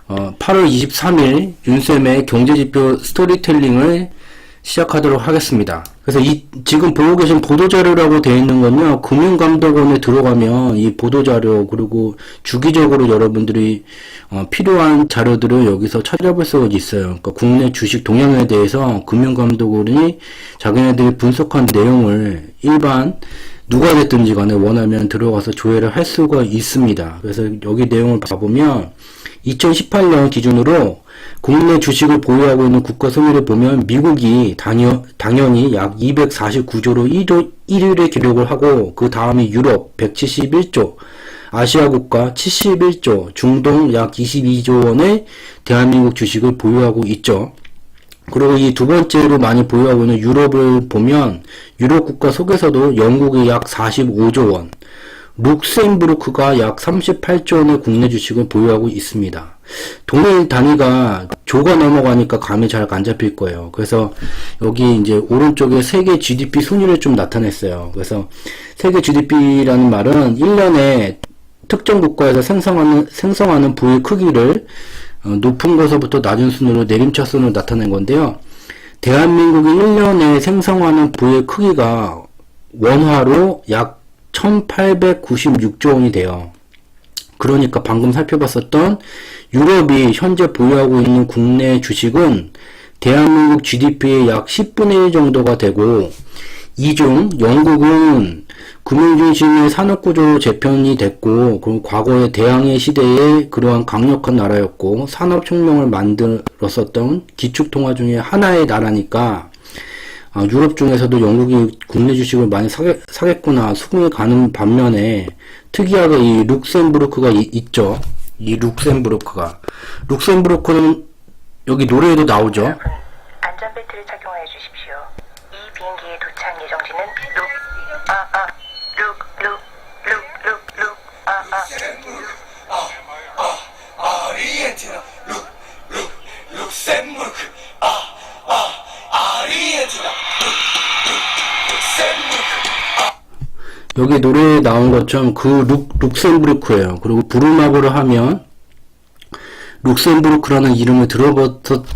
8월 23일 윤쌤의 경제지표 스토리텔링을 시작하도록 하겠습니다. 그래서 지금 보고 계신 보도자료라고 되어 있는 건요, 금융감독원에 들어가면 이 보도자료, 그리고 주기적으로 여러분들이 필요한 자료들을 여기서 찾아볼 수가 있어요. 그러니까 국내 주식 동향에 대해서 금융감독원이 자기네들이 분석한 내용을 일반 누가 됐든지 간에 원하면 들어가서 조회를 할 수가 있습니다. 그래서 여기 내용을 봐보면 2018년 기준으로 국내 주식을 보유하고 있는 국가 손해를 보면 미국이 당연히 약 249조로 1위를 기록을 하고, 그 다음이 유럽 171조, 아시아 국가 71조, 중동 약 22조 원의 대한민국 주식을 보유하고 있죠. 그리고 이 두 번째로 많이 보유하고 있는 유럽을 보면 유럽 국가 속에서도 영국이 약 45조 원, 룩셈부르크가 약 38조 원의 국내 주식을 보유하고 있습니다. 동일 단위가 조가 넘어가니까 감이 잘 안 잡힐 거예요. 그래서 여기 이제 오른쪽에 세계 GDP 순위를 좀 나타냈어요. 그래서 세계 GDP라는 말은 1년에 특정 국가에서 생성하는 부의 크기를 높은 곳서부터 낮은 순으로 내림차순으로 나타낸 건데요. 대한민국이 1년에 생성하는 부의 크기가 원화로 약 1896조 원이 돼요. 그러니까 방금 살펴봤었던 유럽이 현재 보유하고 있는 국내 주식은 대한민국 GDP의 약 10분의 1 정도가 되고, 이 중 영국은 금융중심의 산업구조로 재편이 됐고, 그리고 과거의 대항해 시대에 그러한 강력한 나라였고 산업혁명을 만들었었던 기축통화 중에 하나의 나라니까 유럽 중에서도 영국이 국내 주식을 많이 사겠구나 수긍이 가는 반면에, 특이하게 이 룩셈부르크가 있죠. 이 룩셈부르크는 여기 노래에도 나오죠. 안전벨트를 착용하여 주십시오. 이 비행기의 도착 예정지는 아르헨티나 룩셈부르크 아르헨티나 룩셈부르크. 여기 노래에 나온 것처럼 그 룩셈부르크예요. 그리고 부르마블을 하면 룩셈부르크라는 이름을 들어본 것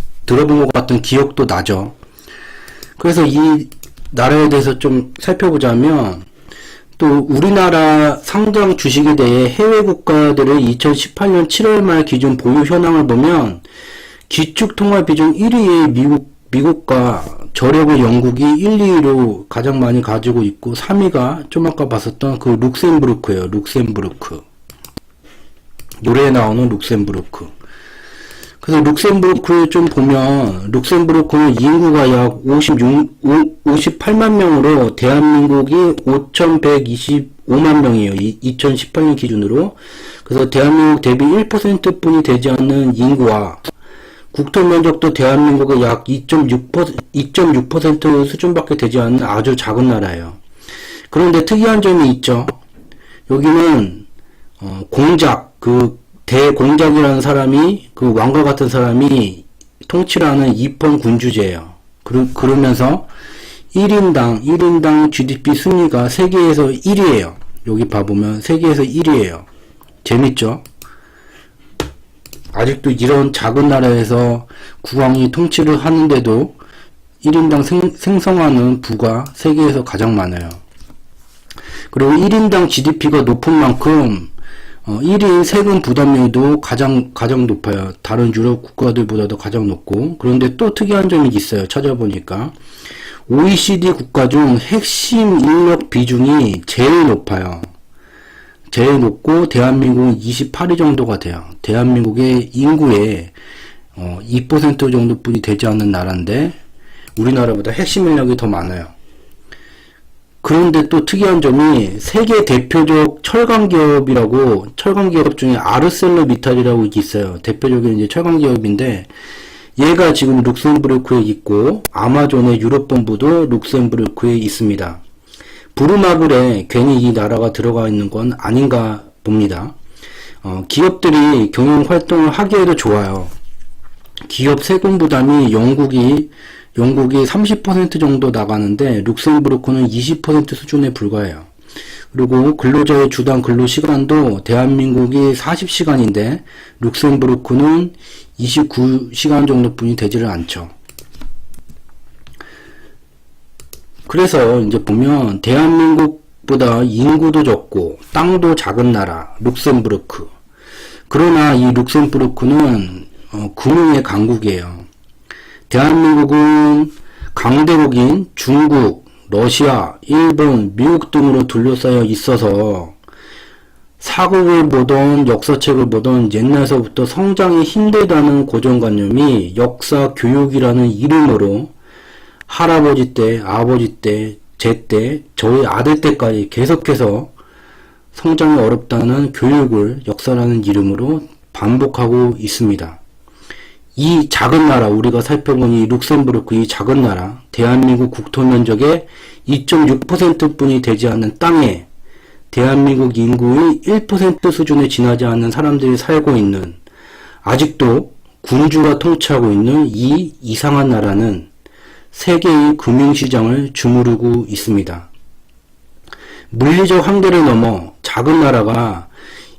같은 기억도 나죠. 그래서 이 나라에 대해서 좀 살펴보자면, 또 우리나라 상장 주식에 대해 해외 국가들의 2018년 7월 말 기준 보유 현황을 보면 기축통화 비중 1위의 미국과 저력의 영국이 1, 2위로 가장 많이 가지고 있고, 3위가 좀 아까 봤었던 그 룩셈부르크예요. 룩셈부르크. 노래에 나오는 룩셈부르크. 그래서 룩셈부르크를 좀 보면, 룩셈부르크는 인구가 약 58만 명으로 대한민국이 5,125만 명이에요. 2018년 기준으로. 그래서 대한민국 대비 1% 뿐이 되지 않는 인구와 국토 면적도 대한민국의 약 2.6% 수준밖에 되지 않는 아주 작은 나라예요. 그런데 특이한 점이 있죠. 여기는 공작, 대공작이라는 사람이, 그 왕과 같은 사람이 통치를 하는 입헌 군주제예요. 그러면서 1인당 GDP 순위가 세계에서 1위예요. 여기 봐보면 세계에서 1위예요. 재밌죠? 아직도 이런 작은 나라에서 국왕이 통치를 하는데도 1인당 생성하는 부가 세계에서 가장 많아요. 그리고 1인당 GDP가 높은 만큼 1인 세금 부담률도 가장 높아요. 다른 유럽 국가들보다도 가장 높고, 그런데 또 특이한 점이 있어요. 찾아보니까 OECD 국가 중 핵심 인력 비중이 제일 높아요. 제일 높고 대한민국은 28위 정도가 돼요. 대한민국의 인구의 2% 정도뿐이 되지 않는 나라인데 우리나라보다 핵심 인력이 더 많아요. 그런데 또 특이한 점이 세계 대표적 철강 기업 중에 아르셀로미탈이라고 있어요. 대표적인 이제 철강 기업인데, 얘가 지금 룩셈부르크에 있고 아마존의 유럽 본부도 룩셈부르크에 있습니다. 부르마블에 괜히 이 나라가 들어가 있는 건 아닌가 봅니다. 기업들이 경영 활동을 하기에도 좋아요. 기업 세금 부담이 영국이 30% 정도 나가는데 룩셈부르크는 20% 수준에 불과해요. 그리고 근로자의 주당 근로시간도 대한민국이 40시간인데 룩셈부르크는 29시간 정도뿐이 되지를 않죠. 그래서 이제 보면 대한민국보다 인구도 적고 땅도 작은 나라 룩셈부르크. 그러나 이 룩셈부르크는 금융의 강국이에요. 대한민국은 강대국인 중국, 러시아, 일본, 미국 등으로 둘러싸여 있어서 사국을 보던 역사책을 보던 옛날서부터 성장이 힘들다는 고정관념이 역사 교육이라는 이름으로 할아버지 때, 아버지 때, 제 때, 저희 아들 때까지 계속해서 성장이 어렵다는 교육을 역사라는 이름으로 반복하고 있습니다. 이 작은 나라, 우리가 살펴본 이 룩셈부르크 이 작은 나라, 대한민국 국토 면적의 2.6% 뿐이 되지 않는 땅에 대한민국 인구의 1% 수준에 지나지 않는 사람들이 살고 있는, 아직도 군주가 통치하고 있는 이 이상한 나라는 세계의 금융시장을 주무르고 있습니다. 물리적 한계를 넘어 작은 나라가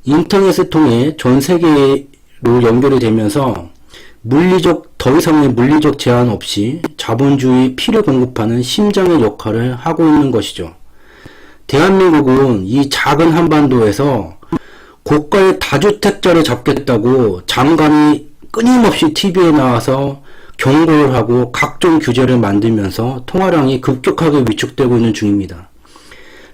인터넷을 통해 전 세계로 연결이 되면서 더 이상의 물리적 제한 없이 자본주의 피를 공급하는 심장의 역할을 하고 있는 것이죠. 대한민국은 이 작은 한반도에서 고가의 다주택자를 잡겠다고 장관이 끊임없이 TV에 나와서 경고를 하고 각종 규제를 만들면서 통화량이 급격하게 위축되고 있는 중입니다.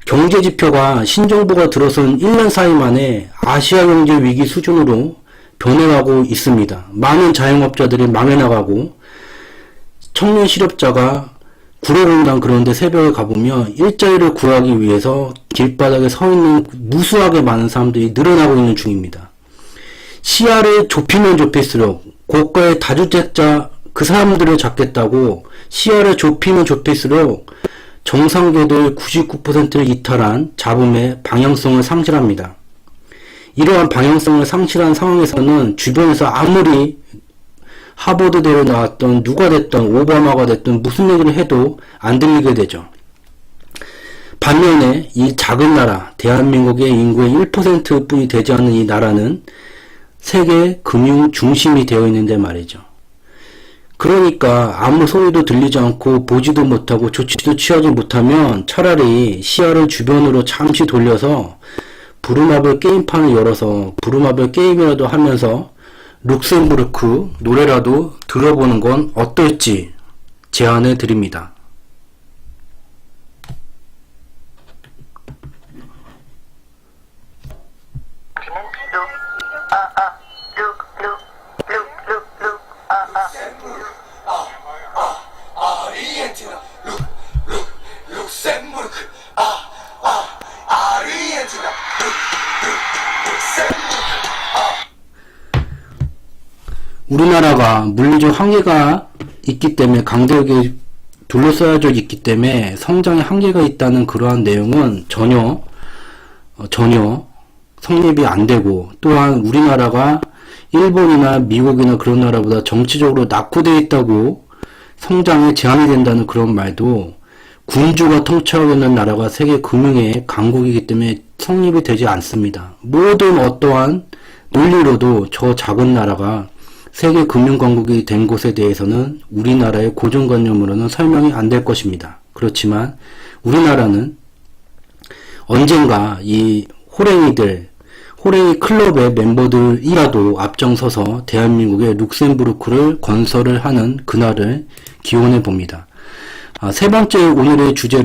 경제지표가 신정부가 들어선 1년 사이 만에 아시아 경제 위기 수준으로 변해가고 있습니다. 많은 자영업자들이 망해 나가고 청년 실업자가 구로공단 그런데 새벽에 가보면 일자리를 구하기 위해서 길바닥에 서 있는 무수하게 많은 사람들이 늘어나고 있는 중입니다. 시야를 좁히면 좁힐수록 고가의 다주택자 그 사람들을 잡겠다고 시야를 좁히면 좁힐수록 정상계도의 99%를 이탈한 잡음의 방향성을 상실합니다. 이러한 방향성을 상실한 상황에서는 주변에서 아무리 하버드대로 나왔던 누가 됐던 오바마가 됐든 무슨 얘기를 해도 안 들리게 되죠. 반면에 이 작은 나라 대한민국의 인구의 1% 뿐이 되지 않는 이 나라는 세계 금융 중심이 되어 있는데 말이죠. 그러니까 아무 소리도 들리지 않고 보지도 못하고 조치도 취하지 못하면 차라리 시야를 주변으로 잠시 돌려서 부루마블 게임판을 열어서 부루마블 게임이라도 하면서 룩셈부르크 노래라도 들어보는 건 어떨지 제안해 드립니다. 아르헨티나 룩셈부르크 아르헨티나 룩셈부르크. 우리나라가 물리적 한계가 있기 때문에 강대국에 둘러싸여져 있기 때문에 성장의 한계가 있다는 그러한 내용은 전혀 성립이 안 되고, 또한 우리나라가 일본이나 미국이나 그런 나라보다 정치적으로 낙후되어 있다고 성장에 제한이 된다는 그런 말도 군주가 통치하고 있는 나라가 세계 금융의 강국이기 때문에 성립이 되지 않습니다. 모든 어떠한 논리로도 저 작은 나라가 세계 금융 강국이 된 것에 대해서는 우리나라의 고정관념으로는 설명이 안 될 것입니다. 그렇지만 우리나라는 언젠가 이 호랭이 클럽의 멤버들이라도 앞장서서 대한민국의 룩셈부르크를 건설을 하는 그날을 기원해 봅니다. 세 번째 오늘의 주제로